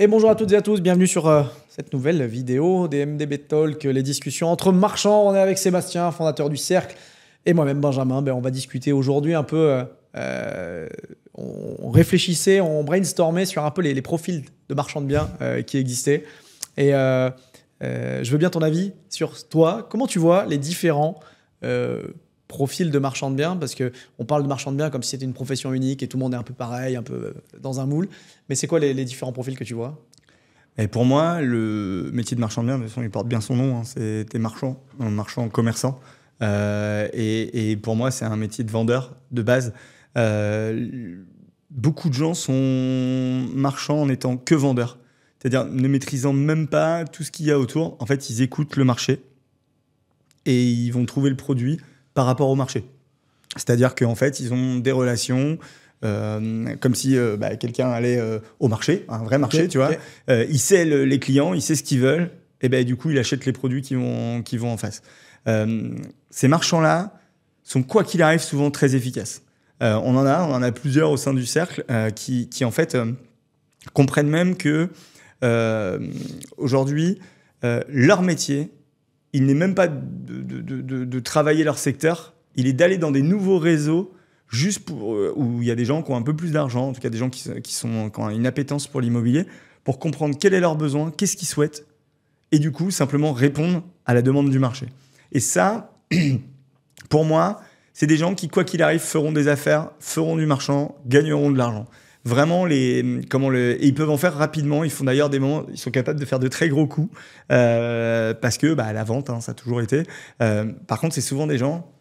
Et bonjour à toutes et à tous, bienvenue sur cette nouvelle vidéo des MDB Talk, les discussions entre marchands. On est avec Sébastien, fondateur du Cercle, et moi-même Benjamin. On va discuter aujourd'hui un peu, on réfléchissait, on brainstormait sur un peu les profils de marchands de biens qui existaient. Et je veux bien ton avis sur toi. Comment tu vois les différents profil de marchand de biens, parce qu'on parle de marchand de biens comme si c'était une profession unique et tout le monde est un peu pareil, un peu dans un moule. Mais c'est quoi les différents profils que tu vois? Et pour moi, le métier de marchand de biens, de toute façon, il porte bien son nom. Hein, c'était marchand, commerçant. Et pour moi, c'est un métier de vendeur de base. Beaucoup de gens sont marchands en étant que vendeurs. C'est-à-dire ne maîtrisant même pas tout ce qu'il y a autour. En fait, ils écoutent le marché et ils vont trouver le produit par rapport au marché. C'est-à-dire qu'en fait, ils ont des relations comme si quelqu'un allait au marché, un vrai marché, tu vois. Il sait les clients, il sait ce qu'ils veulent, et du coup, il achète les produits qui vont en face. Ces marchands-là sont, quoi qu'il arrive, souvent très efficaces. On en a plusieurs au sein du cercle qui en fait, comprennent même que aujourd'hui, leur métier, il n'est même pas de travailler leur secteur, il est d'aller dans des nouveaux réseaux juste où il y a des gens qui ont un peu plus d'argent, en tout cas des gens qui ont une appétence pour l'immobilier, pour comprendre quel est leur besoin, qu'est-ce qu'ils souhaitent, et du coup simplement répondre à la demande du marché. Et ça, pour moi, c'est des gens qui, quoi qu'il arrive, feront des affaires, feront du marchand, gagneront de l'argent. Vraiment, et ils peuvent en faire rapidement. Ils font d'ailleurs des moments, ils sont capables de faire de très gros coups parce que la vente, hein, ça a toujours été. Par contre, c'est souvent des gens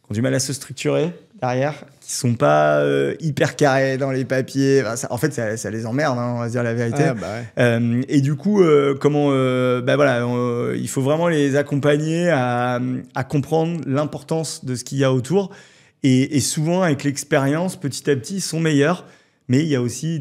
qui ont du mal à se structurer derrière, qui sont pas hyper carrés dans les papiers. Enfin, en fait, ça les emmerde, hein, on va se dire la vérité. Et du coup, il faut vraiment les accompagner à comprendre l'importance de ce qu'il y a autour. Et souvent, avec l'expérience, petit à petit, ils sont meilleurs. Mais il y a aussi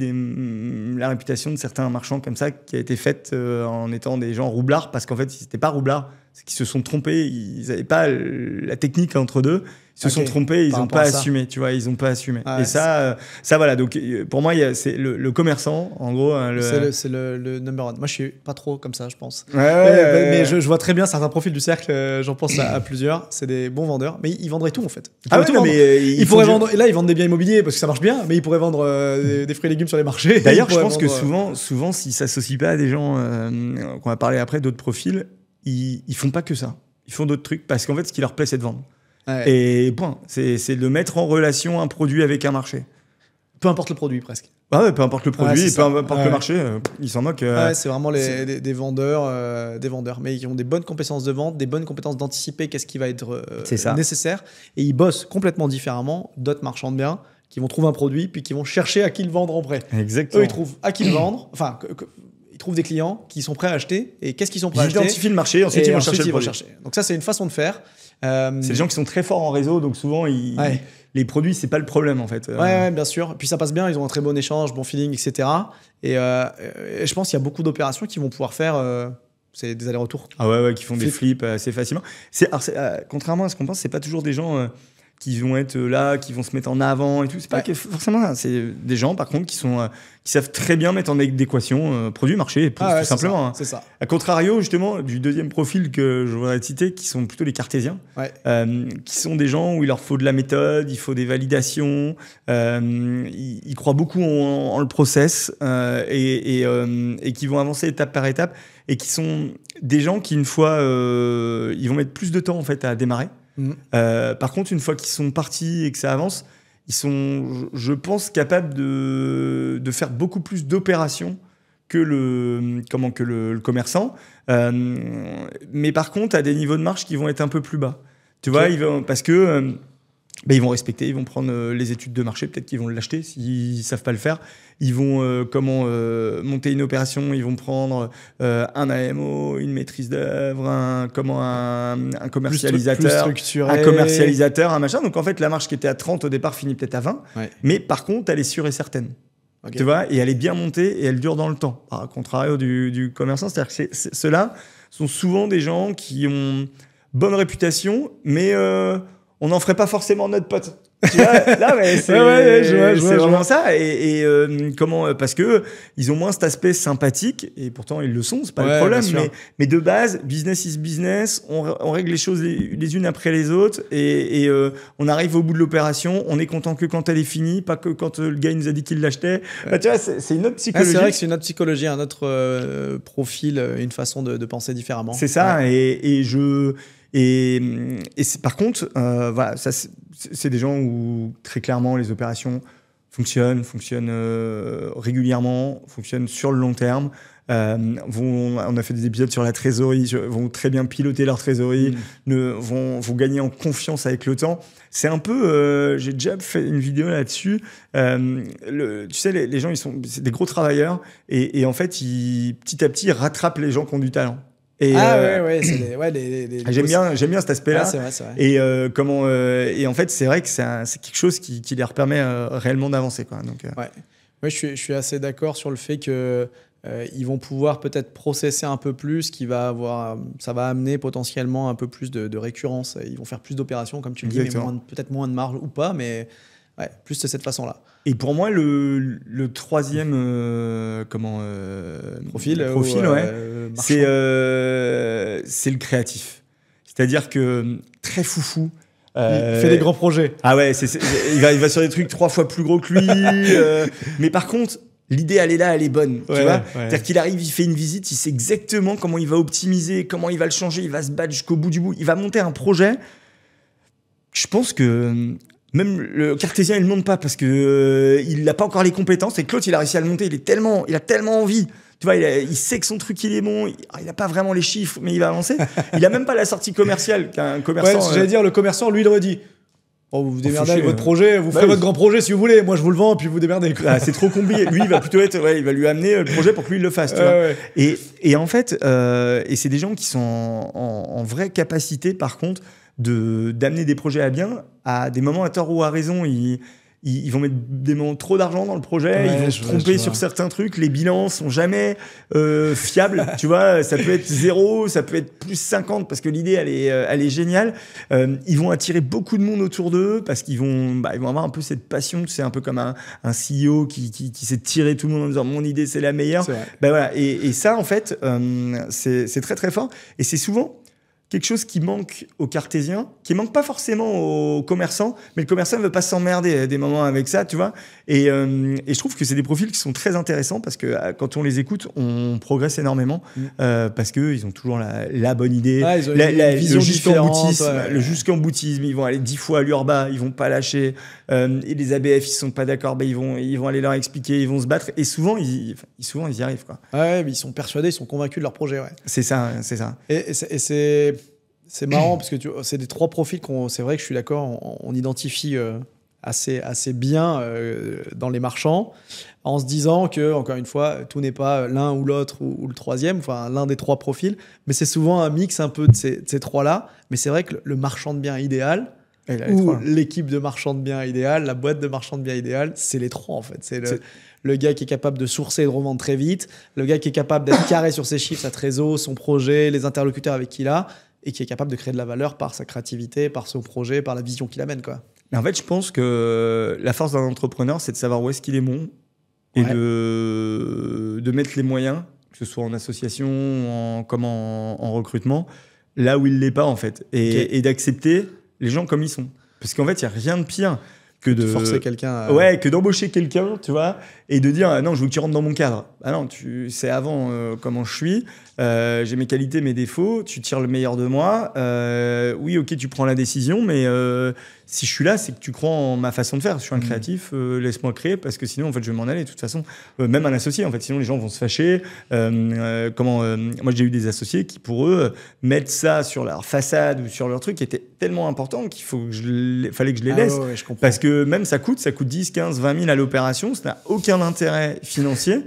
la réputation de certains marchands comme ça qui a été faite en étant des gens roublards, parce qu'en fait, ils n'étaient pas roublards, c'est qu'ils se sont trompés, ils n'avaient pas la technique entre deux, ils se sont trompés, ils n'ont pas assumé, tu vois, ils n'ont pas assumé. Et ça voilà, donc pour moi, c'est le commerçant, en gros. C'est le number one. Moi, je suis pas trop comme ça, je pense. Mais je vois très bien certains profils du cercle, j'en pense à plusieurs, c'est des bons vendeurs, mais ils vendraient tout en fait. Ils pourraient vendre, et là, ils vendent des biens immobiliers parce que ça marche bien, mais ils pourraient vendre des fruits et légumes sur les marchés. D'ailleurs, je pense que souvent, s'ils s'associent pas à des gens qu'on va parler après, d'autres profils, ils font pas que ça. Ils font d'autres trucs parce qu'en fait, ce qui leur plaît, c'est de vendre. Et point. C'est de mettre en relation un produit avec un marché. Peu importe le produit, presque. Peu importe le produit, peu importe le marché, ils s'en moquent. C'est vraiment des vendeurs, mais ils ont des bonnes compétences de vente, des bonnes compétences d'anticiper qu'est-ce qui va être nécessaire. Et ils bossent complètement différemment d'autres marchands de biens qui vont trouver un produit, puis qui vont chercher à qui le vendre en prêt. Exactement. Eux, ils trouvent à qui le vendre, enfin, ils trouvent des clients qui sont prêts à acheter. Et qu'est-ce qu'ils sont prêts à acheter? Ils identifient le marché, ensuite ils vont chercher le produit. Donc ça, c'est une façon de faire. C'est des gens qui sont très forts en réseau, donc souvent, les produits, c'est pas le problème, en fait. Ouais, bien sûr. Puis ça passe bien, ils ont un très bon échange, bon feeling, etc. Et je pense qu'il y a beaucoup d'opérations qui vont pouvoir faire... c'est des allers-retours. Qui font des flips assez facilement. Contrairement à ce qu'on pense, c'est pas toujours des gens... qui vont être là, qui vont se mettre en avant et tout. C'est pas forcément ça. C'est des gens, par contre, qui savent très bien mettre en adéquation produit-marché, tout simplement. C'est ça. À contrario, justement, du deuxième profil que je voudrais citer, qui sont plutôt les cartésiens, qui sont des gens où il leur faut de la méthode, il faut des validations, ils croient beaucoup en le process et qui vont avancer étape par étape et qui sont des gens qui, une fois, ils vont mettre plus de temps en fait à démarrer. Par contre, une fois qu'ils sont partis et que ça avance, ils sont, je pense, capables de faire beaucoup plus d'opérations que le commerçant. Mais par contre, à des niveaux de marge qui vont être un peu plus bas. Tu vois, parce que ils vont respecter, ils vont prendre les études de marché, peut-être qu'ils vont l'acheter s'ils savent pas le faire. Ils vont monter une opération, ils vont prendre un AMO, une maîtrise d'œuvre, un commercialisateur, un machin. Donc en fait, la marge qui était à 30 au départ finit peut-être à 20, mais par contre, elle est sûre et certaine. Tu vois, et elle est bien montée et elle dure dans le temps. À contrario du commerçant, c'est-à-dire que ceux-là sont souvent des gens qui ont bonne réputation, mais on n'en ferait pas forcément notre pote. Tu vois, là, c'est vraiment ça. Et comment, parce que ils ont moins cet aspect sympathique, et pourtant ils le sont, c'est pas le problème. Mais de base, business is business. On règle les choses les unes après les autres, et on arrive au bout de l'opération. On est content que quand elle est finie, pas que quand le gars il nous a dit qu'il l'achetait. Bah, tu vois, c'est une autre psychologie. C'est vrai que c'est une autre psychologie, un autre profil, une façon de penser différemment. C'est ça. Par contre, voilà, ça c'est des gens où très clairement les opérations fonctionnent régulièrement, fonctionnent sur le long terme. On a fait des épisodes sur la trésorerie, vont très bien piloter leur trésorerie, vont gagner en confiance avec le temps. C'est un peu, j'ai déjà fait une vidéo là-dessus. Tu sais, les gens, c'est des gros travailleurs, et en fait, petit à petit, ils rattrapent les gens qui ont du talent. Et j'aime bien cet aspect-là. Ouais, c'est vrai. Et en fait, c'est vrai que c'est quelque chose qui leur permet réellement d'avancer, quoi. Donc, ouais, je suis assez d'accord sur le fait que ils vont pouvoir peut-être processer un peu plus, ça va amener potentiellement un peu plus de récurrence. Ils vont faire plus d'opérations, comme tu le dis, mais peut-être moins de marge ou pas, mais ouais, plus de cette façon-là. Et pour moi, le troisième profil, c'est le créatif. C'est-à-dire que très foufou. Il fait des grands projets. Ah ouais, il va sur des trucs 3 fois plus gros que lui. Mais par contre, l'idée, elle est là, elle est bonne. Tu vois, c'est-à-dire qu'il arrive, il fait une visite, il sait exactement comment il va optimiser, comment il va le changer, il va se battre jusqu'au bout du bout. Il va monter un projet. Je pense que même le cartésien, il ne le monte pas parce que il n'a pas encore les compétences. Et Claude, il a réussi à le monter. Il a tellement envie. Tu vois, il sait que son truc, il est bon. Il n'a pas vraiment les chiffres, mais il va avancer. Il n'a même pas la sortie commerciale qu'un commerçant. Ouais, j'allais dire, le commerçant, lui, il aurait dit vous vous démerdez avec votre projet, vous ferez votre grand projet si vous voulez. Moi, je vous le vends, puis vous démerdez. Ah, c'est trop compliqué. Lui, il va plutôt il va lui amener le projet pour que lui il le fasse. Tu vois. Ouais. Et en fait, c'est des gens qui sont en vraie capacité, par contre, d'amener des projets à bien à des moments à tort ou à raison. Ils vont mettre des moments trop d'argent dans le projet, ils vont se tromper sur certains trucs, les bilans sont jamais fiables, tu vois, ça peut être 0, ça peut être plus 50 parce que l'idée elle est géniale. Ils vont attirer beaucoup de monde autour d'eux parce qu'ils vont avoir un peu cette passion, c'est un peu comme un CEO qui sait tirer tout le monde en disant mon idée c'est la meilleure. Voilà. Et ça en fait c'est très très fort, et c'est souvent quelque chose qui manque aux cartésiens, qui manque pas forcément aux commerçants, mais le commerçant ne veut pas s'emmerder à des moments avec ça, tu vois. Et je trouve que c'est des profils qui sont très intéressants parce que quand on les écoute, on progresse énormément parce qu'ils ont toujours la bonne idée, le jusqu'en boutisme, ils vont aller 10 fois à l'urba, ils vont pas lâcher. Et les ABF, ils sont pas d'accord, ils vont aller leur expliquer, ils vont se battre, et souvent ils y arrivent, quoi. Ouais, mais ils sont persuadés, ils sont convaincus de leur projet. Ouais. C'est ça. Et c'est marrant parce que c'est des 3 profils c'est vrai que je suis d'accord, on identifie assez bien dans les marchands, en se disant que, encore une fois, tout n'est pas l'un ou l'autre ou le troisième, enfin l'un des 3 profils, mais c'est souvent un mix un peu de ces 3-là. Mais c'est vrai que le marchand de biens idéal, ou l'équipe de marchand de biens idéal, la boîte de marchand de biens idéal, c'est les 3 en fait. C'est le gars qui est capable de sourcer et de revendre très vite, le gars qui est capable d'être carré sur ses chiffres, sa trésor, son projet, les interlocuteurs avec qui il a, et qui est capable de créer de la valeur par sa créativité, par son projet, par la vision qu'il amène, quoi. Mais en fait, je pense que la force d'un entrepreneur, c'est de savoir où est-ce qu'il est bon et de mettre les moyens, que ce soit en association, comme en recrutement, là où il l'est pas, en fait. Et d'accepter les gens comme ils sont. Parce qu'en fait, il n'y a rien de pire que de forcer quelqu'un que d'embaucher quelqu'un, tu vois, et de dire non, je veux que tu rentres dans mon cadre. Ah non, tu sais avant comment je suis, j'ai mes qualités, mes défauts, tu tires le meilleur de moi. Oui, ok, tu prends la décision, mais si je suis là, c'est que tu crois en ma façon de faire. Je suis un créatif, laisse-moi créer, parce que sinon, en fait, je vais m'en aller. De toute façon, même un associé, en fait, sinon les gens vont se fâcher. Moi, j'ai eu des associés qui, pour eux, mettre ça sur leur façade ou sur leur truc était tellement important qu'il fallait que je les laisse. Ouais, je comprends. Parce que même ça coûte 10, 15, 20 000 à l'opération, ça n'a aucun intérêt financier.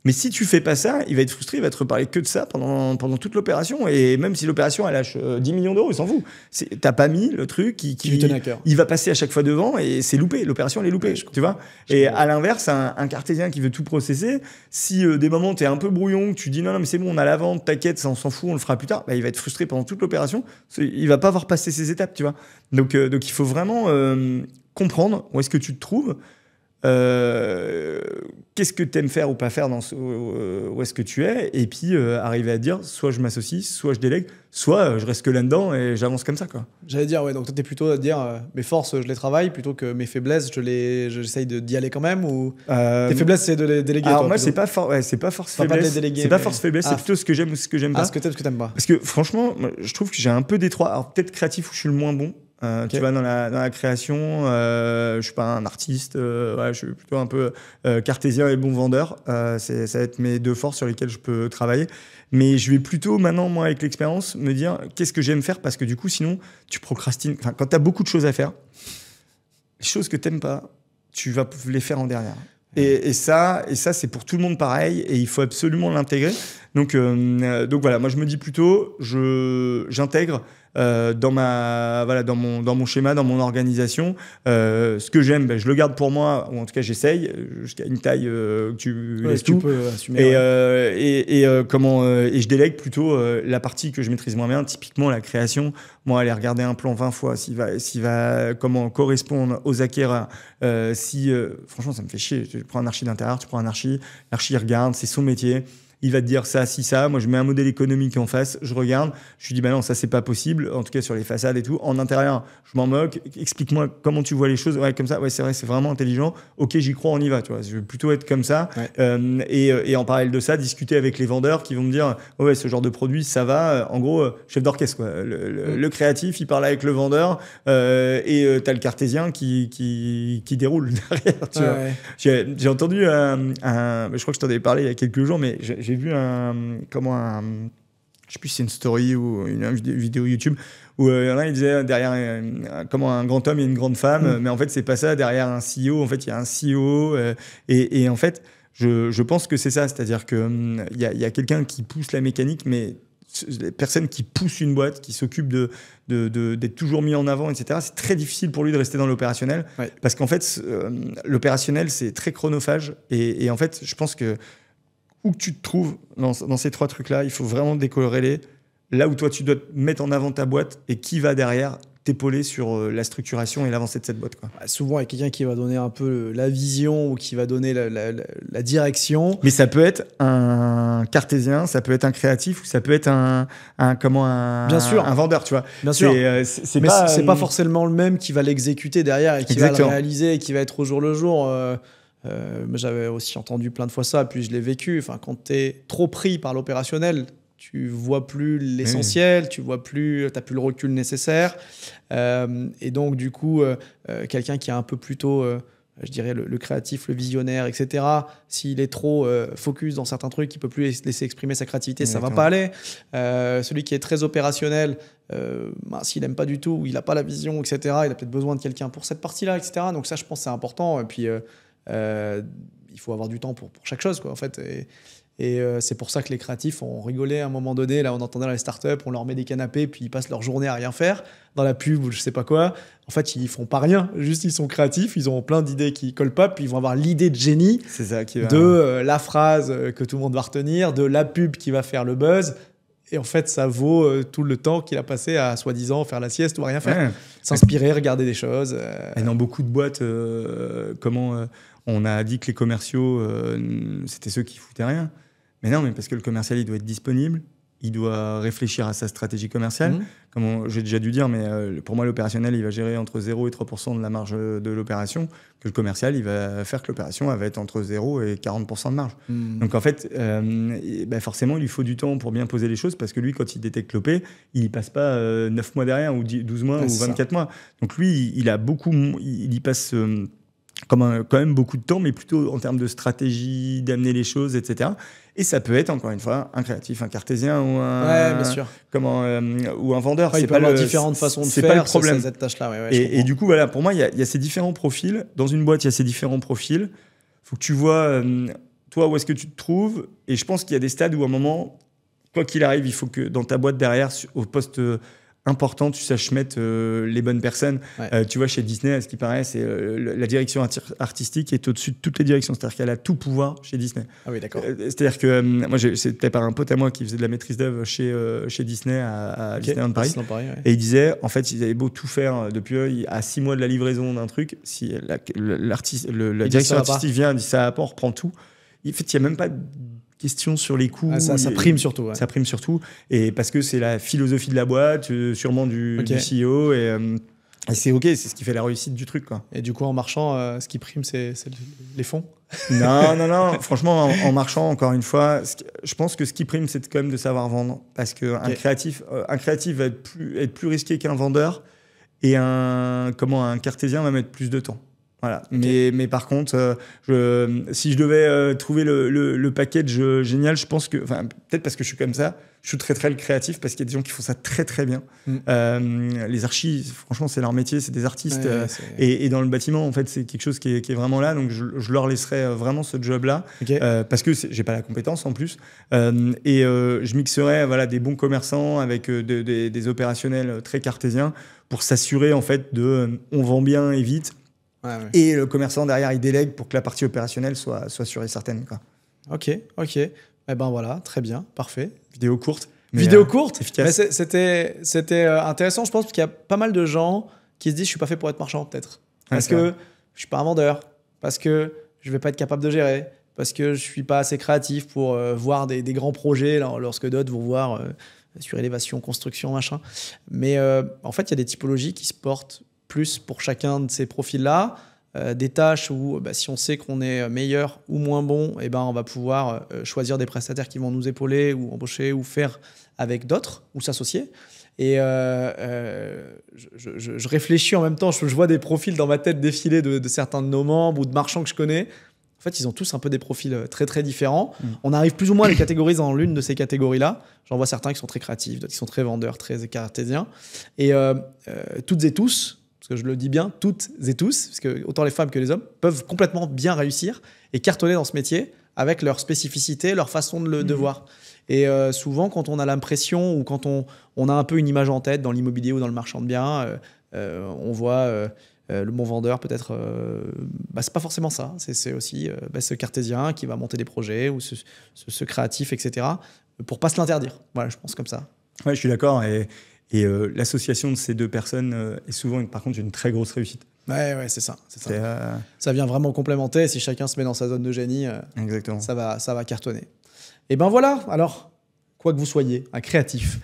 Mais si tu fais pas ça, il va être frustré, il va te reparler que de ça pendant toute l'opération. Et même si l'opération, elle lâche 10 millions d'euros, il s'en fout. T'as pas mis le truc qui lui tenait à cœur. Il va passer à chaque fois devant et c'est loupé. L'opération, elle est loupée, tu vois. Et à l'inverse, un cartésien qui veut tout processer, si des moments t'es un peu brouillon, que tu dis non, mais c'est bon, on a la vente, t'inquiète, ça, on s'en fout, on le fera plus tard, bah, il va être frustré pendant toute l'opération. Il va pas avoir passé ces étapes, tu vois. Donc il faut vraiment comprendre où est-ce que tu te trouves. Qu'est-ce que tu aimes faire ou pas faire où est-ce que tu es, et puis arriver à dire soit je m'associe, soit je délègue, soit je reste que là-dedans et j'avance comme ça, quoi. J'allais dire, ouais, donc toi t'es plutôt à dire mes forces je les travaille plutôt que mes faiblesses j'essaye d'y aller quand même, ou tes faiblesses c'est de les déléguer? Alors moi c'est pas force faiblesse, c'est pas force faiblesse, c'est plutôt ce que j'aime ou ce que j'aime pas. Ce que t'aimes, ce que t'aimes pas. Parce que franchement je trouve que j'ai un peu détroit, alors peut-être créatif où je suis le moins bon. Okay. Tu vois, dans la création, je suis pas un artiste, ouais, je suis plutôt un peu cartésien et bon vendeur. Ça va être mes deux forces sur lesquelles je peux travailler. Mais je vais plutôt maintenant, moi, avec l'expérience, me dire qu'est-ce que j'aime faire, parce que du coup, sinon, tu procrastines. Enfin, quand tu as beaucoup de choses à faire, les choses que t'aimes pas, tu vas les faire en dernière. Et ça, c'est pour tout le monde pareil, et il faut absolument l'intégrer. Donc voilà, moi je me dis plutôt, j'intègre dans mon schéma, dans mon organisation, ce que j'aime, ben, je le garde pour moi, ou en tout cas j'essaye jusqu'à une taille que tu laisses tout. Tu peux assumer, et je délègue plutôt la partie que je maîtrise moins bien, typiquement la création. Moi, aller regarder un plan 20 fois, s'il va comment correspondre aux acquéreurs. Franchement, ça me fait chier. Tu prends un archi d'intérieur, tu prends un l'archi il regarde, c'est son métier. Il va te dire ça, si ça. Moi, je mets un modèle économique en face, je regarde, je lui dis, bah non, ça, c'est pas possible. En tout cas, sur les façades et tout. En intérieur, je m'en moque. Explique-moi comment tu vois les choses. Ouais, comme ça. Ouais, c'est vrai, c'est vraiment intelligent. Ok, j'y crois, on y va. Tu vois, je vais plutôt être comme ça. Ouais. Et en parallèle de ça, discuter avec les vendeurs qui vont me dire, ouais, ce genre de produit, ça va. En gros, chef d'orchestre, quoi. Le créatif, il parle avec le vendeur, et t'as le cartésien qui déroule derrière. Tu vois. Ouais. J'ai entendu je crois que je t'en avais parlé il y a quelques jours, mais j'ai vu je sais plus si c'est une story ou une vidéo YouTube où il disait derrière comment un grand homme et une grande femme, mais en fait c'est pas ça. Derrière un CEO, en fait il y a un CEO, et en fait je pense que c'est ça, c'est-à-dire que il y a quelqu'un qui pousse la mécanique, mais les personnes qui poussent une boîte, qui s'occupent d'être toujours mis en avant, etc., c'est très difficile pour lui de rester dans l'opérationnel, ouais. Parce qu'en fait l'opérationnel c'est très chronophage, et en fait je pense que où que tu te trouves dans ces trois trucs-là, il faut vraiment décorréler là où toi tu dois mettre en avant ta boîte et qui va derrière t'épauler sur la structuration et l'avancée de cette boîte, quoi. Souvent, il y a quelqu'un qui va donner un peu la vision ou qui va donner la direction. Mais ça peut être un cartésien, ça peut être un créatif, ou ça peut être un Bien sûr. Un vendeur, tu vois. Bien sûr. Mais c'est pas forcément le même qui va l'exécuter derrière et qui Exactement. Va le réaliser et qui va être au jour le jour. J'avais aussi entendu plein de fois ça, puis je l'ai vécu. Enfin, quand tu es trop pris par l'opérationnel, tu vois plus l'essentiel, tu vois plus, t'as plus le recul nécessaire. Et donc, du coup, quelqu'un qui a un peu plutôt, je dirais, le créatif, le visionnaire, etc., s'il est trop focus dans certains trucs, il peut plus laisser exprimer sa créativité, ça va pas aller. Celui qui est très opérationnel, s'il n'aime pas du tout, ou il n'a pas la vision, etc., il a peut-être besoin de quelqu'un pour cette partie-là, etc. Donc ça, je pense que c'est important. Et puis, il faut avoir du temps pour chaque chose, quoi, en fait. Et c'est pour ça que les créatifs ont rigolé à un moment donné. Là, on entendait dans les startups, on leur met des canapés, puis ils passent leur journée à rien faire dans la pub ou je sais pas quoi. En fait, ils font pas rien. Juste, ils sont créatifs, ils ont plein d'idées qui collent pas, puis ils vont avoir l'idée de génie de la phrase que tout le monde va retenir, de la pub qui va faire le buzz. Et en fait, ça vaut tout le temps qu'il a passé à soi-disant faire la sieste ou à rien faire. Ouais. S'inspirer, regarder des choses. Et dans beaucoup de boîtes, on a dit que les commerciaux, c'était ceux qui foutaient rien. Mais non, mais parce que le commercial, il doit être disponible, il doit réfléchir à sa stratégie commerciale. Comme j'ai déjà dû dire, mais pour moi, l'opérationnel, il va gérer entre 0 et 3% de la marge de l'opération, que le commercial, il va faire que l'opération elle va être entre 0 et 40% de marge. Donc en fait, forcément, il lui faut du temps pour bien poser les choses, parce que lui, quand il détecte l'OP, il y passe pas 9 mois derrière, ou 12 mois, ou 24 mois. Donc lui, il y passe... quand même beaucoup de temps, mais plutôt en termes de stratégie, d'amener les choses, etc. Et ça peut être, encore une fois, un créatif, un cartésien ou bien sûr. Ou un vendeur. Ouais, il peut avoir différentes façons de faire pas le problème. Cette tâche-là. Et du coup, voilà, pour moi, il y a ces différents profils. Dans une boîte, il y a ces différents profils. Il faut que tu vois toi, où est-ce que tu te trouves. Et je pense qu'il y a des stades où, à un moment, quoi qu'il arrive, il faut que dans ta boîte derrière, au poste important, tu saches mettre les bonnes personnes. Ouais. Tu vois, chez Disney, à ce qui paraît, c'est la direction artistique est au-dessus de toutes les directions. C'est-à-dire qu'elle a tout pouvoir chez Disney. Ah oui, d'accord. C'est-à-dire que moi, c'était par un pote à moi qui faisait de la maîtrise d'œuvre chez Disney à Disneyland Paris. Paris ouais. Et il disait, en fait, ils avaient beau tout faire depuis à 6 mois de la livraison d'un truc, si la direction artistique vient et dit ça va pas, on reprend tout. En fait, il n'y a même pas question sur les coûts. Ça prime surtout. Ouais. Ça prime surtout. Et parce que c'est la philosophie de la boîte, sûrement du CEO. Et c'est OK, c'est ce qui fait la réussite du truc, quoi. Et du coup, en marchant, ce qui prime, c'est les fonds? Non. Franchement, en marchant, encore une fois, je pense que ce qui prime, c'est quand même de savoir vendre. Parce qu'un créatif va être plus risqué qu'un vendeur. Et un cartésien va mettre plus de temps. Voilà. Okay. Mais par contre, si je devais trouver le package génial, je pense que, peut-être parce que je suis comme ça, je suis très très créatif parce qu'il y a des gens qui font ça très très bien. Les archis, franchement, c'est leur métier, c'est des artistes. Et dans le bâtiment, en fait, c'est quelque chose qui est vraiment là. Donc je leur laisserais vraiment ce job-là parce que j'ai pas la compétence en plus. Je mixerais des bons commerçants avec des opérationnels très cartésiens pour s'assurer en fait on vend bien et vite. Ouais. Et le commerçant derrière, il délègue pour que la partie opérationnelle soit sûre et certaine, quoi. Ok. Eh ben voilà, très bien, parfait. Vidéo courte. Vidéo courte, efficace. C'était intéressant, je pense, parce qu'il y a pas mal de gens qui se disent je suis pas fait pour être marchand, peut-être. Parce que je suis pas un vendeur, parce que je vais pas être capable de gérer, parce que je suis pas assez créatif pour voir des grands projets lorsque d'autres vont voir sur élévation, construction, machin. Mais en fait, il y a des typologies qui se portent plus pour chacun de ces profils-là, des tâches où si on sait qu'on est meilleur ou moins bon, on va pouvoir choisir des prestataires qui vont nous épauler ou embaucher ou faire avec d'autres ou s'associer. Et je réfléchis en même temps, je vois des profils dans ma tête défiler de certains de nos membres ou de marchands que je connais. En fait, ils ont tous un peu des profils très très différents. On arrive plus ou moins à les catégoriser dans l'une de ces catégories-là. J'en vois certains qui sont très créatifs, d'autres qui sont très vendeurs, très cartésiens. Et toutes et tous, parce que je le dis bien, toutes et tous, parce que autant les femmes que les hommes peuvent complètement bien réussir et cartonner dans ce métier avec leur spécificité, leur façon de voir. Et souvent, quand on a l'impression ou quand on a un peu une image en tête dans l'immobilier ou dans le marchand de biens, on voit le bon vendeur peut-être... c'est pas forcément ça. C'est aussi ce cartésien qui va monter des projets ou ce créatif, etc. pour pas se l'interdire. Voilà, je pense comme ça. Ouais, je suis d'accord. Et l'association de ces deux personnes est souvent, par contre, une très grosse réussite. Ouais, c'est ça. Ça vient vraiment complémenter. Si chacun se met dans sa zone de génie, exactement. Ça va cartonner. Et ben voilà. Alors, quoi que vous soyez, un créatif,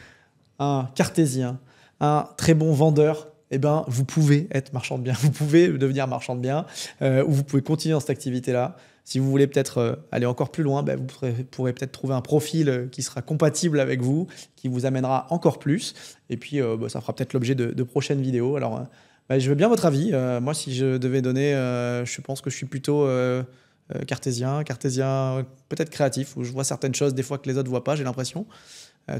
un cartésien, un très bon vendeur, vous pouvez être marchand de biens. Vous pouvez devenir marchand de biens ou vous pouvez continuer dans cette activité-là. Si vous voulez peut-être aller encore plus loin, vous pourrez peut-être trouver un profil qui sera compatible avec vous, qui vous amènera encore plus. Et puis, ça fera peut-être l'objet de prochaines vidéos. Alors, je veux bien votre avis. Moi, si je devais donner, je pense que je suis plutôt cartésien, peut-être créatif, où je vois certaines choses des fois que les autres ne voient pas, j'ai l'impression.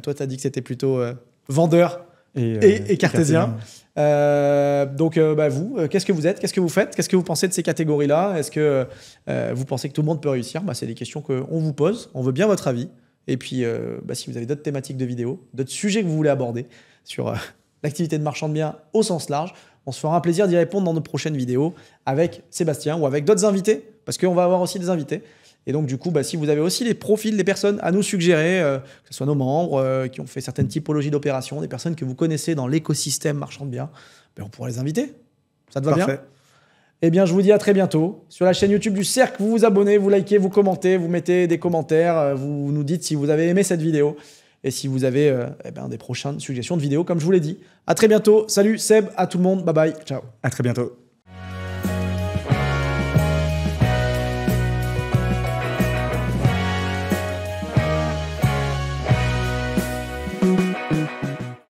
Toi, tu as dit que c'était plutôt vendeur et cartésien. Donc, vous, qu'est-ce que vous êtes? Qu'est-ce que vous faites? Qu'est-ce que vous pensez de ces catégories-là? Est-ce que vous pensez que tout le monde peut réussir? C'est des questions qu'on vous pose. On veut bien votre avis. Et puis, si vous avez d'autres thématiques de vidéos, d'autres sujets que vous voulez aborder sur l'activité de marchand de biens au sens large, on se fera un plaisir d'y répondre dans nos prochaines vidéos avec Sébastien ou avec d'autres invités, parce qu'on va avoir aussi des invités. Et donc, du coup, si vous avez aussi les profils des personnes à nous suggérer, que ce soit nos membres qui ont fait certaines typologies d'opérations, des personnes que vous connaissez dans l'écosystème marchand de biens, on pourra les inviter. Ça te va bien? Eh bien, je vous dis à très bientôt. Sur la chaîne YouTube du Cercle, vous vous abonnez, vous likez, vous commentez, vous mettez des commentaires, vous nous dites si vous avez aimé cette vidéo et si vous avez des prochaines suggestions de vidéos, comme je vous l'ai dit. À très bientôt. Salut Seb, à tout le monde. Bye bye. Ciao. À très bientôt.